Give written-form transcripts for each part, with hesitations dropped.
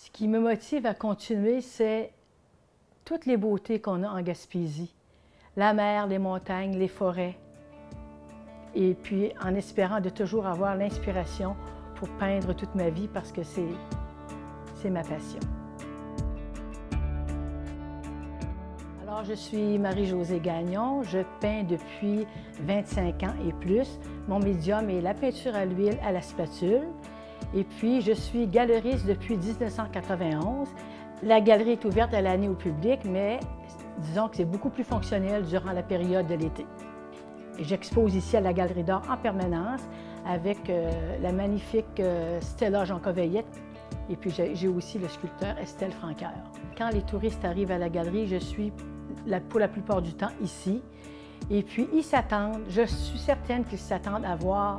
Ce qui me motive à continuer, c'est toutes les beautés qu'on a en Gaspésie. La mer, les montagnes, les forêts. Et puis en espérant de toujours avoir l'inspiration pour peindre toute ma vie parce que c'est ma passion. Alors, je suis Marie-Josée Gagnon, je peins depuis 25 ans et plus. Mon médium est la peinture à l'huile à la spatule. Et puis, je suis galeriste depuis 1991. La galerie est ouverte à l'année au public, mais disons que c'est beaucoup plus fonctionnel durant la période de l'été. J'expose ici à la Galerie d'art en permanence avec la magnifique Stella Jancoveillette. Et puis, j'ai aussi le sculpteur Estelle Franqueur. Quand les touristes arrivent à la galerie, je suis pour la plupart du temps ici. Et puis, ils s'attendent, je suis certaine qu'ils s'attendent à voir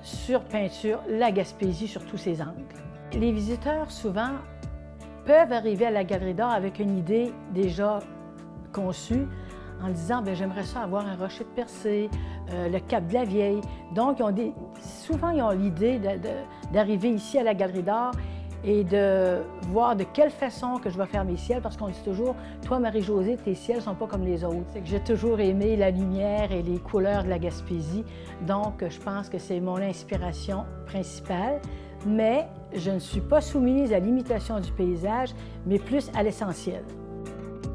sur peinture la Gaspésie sur tous ses angles. Les visiteurs, souvent, peuvent arriver à la Galerie d'art avec une idée déjà conçue en disant « j'aimerais ça avoir un rocher de percée, le cap de la Vieille ». Donc, souvent, ils ont l'idée d'arriver ici à la Galerie d'art et de voir de quelle façon que je vais faire mes ciels, parce qu'on dit toujours « Toi, Marie-Josée, tes ciels ne sont pas comme les autres ». J'ai toujours aimé la lumière et les couleurs de la Gaspésie, donc je pense que c'est mon inspiration principale, mais je ne suis pas soumise à l'imitation du paysage, mais plus à l'essentiel.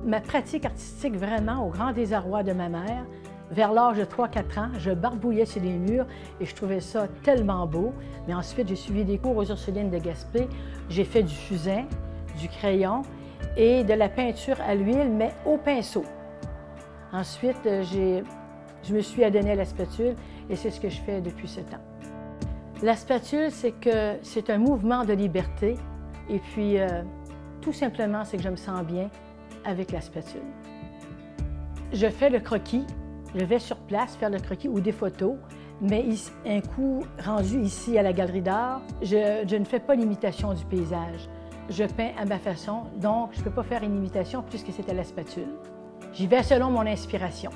Ma pratique artistique, vraiment, au grand désarroi de ma mère, vers l'âge de 3-4 ans, je barbouillais sur les murs et je trouvais ça tellement beau. Mais ensuite, j'ai suivi des cours aux Ursulines de Gaspé. J'ai fait du fusain, du crayon et de la peinture à l'huile, mais au pinceau. Ensuite, je me suis adonnée à la spatule et c'est ce que je fais depuis ce temps. La spatule, c'est un mouvement de liberté et puis, tout simplement, c'est que je me sens bien avec la spatule. Je fais le croquis. Je vais sur place faire le croquis ou des photos, mais un coup rendu ici à la Galerie d'art, je ne fais pas l'imitation du paysage. Je peins à ma façon, donc je ne peux pas faire une imitation puisque c'est à la spatule. J'y vais selon mon inspiration.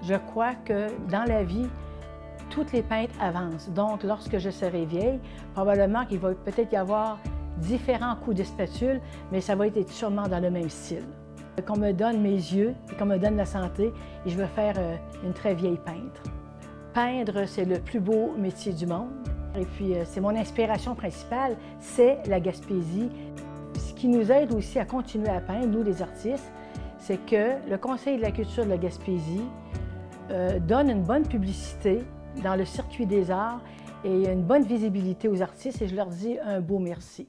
Je crois que dans la vie, toutes les peintres avancent. Donc, lorsque je serai vieille, probablement qu'il va peut-être y avoir différents coups de spatule, mais ça va être sûrement dans le même style. Qu'on me donne mes yeux et qu'on me donne la santé et je veux faire une très vieille peintre. Peindre, c'est le plus beau métier du monde. Et puis, c'est mon inspiration principale, c'est la Gaspésie. Ce qui nous aide aussi à continuer à peindre, nous les artistes, c'est que le Conseil de la culture de la Gaspésie donne une bonne publicité dans le circuit des arts et une bonne visibilité aux artistes et je leur dis un beau merci.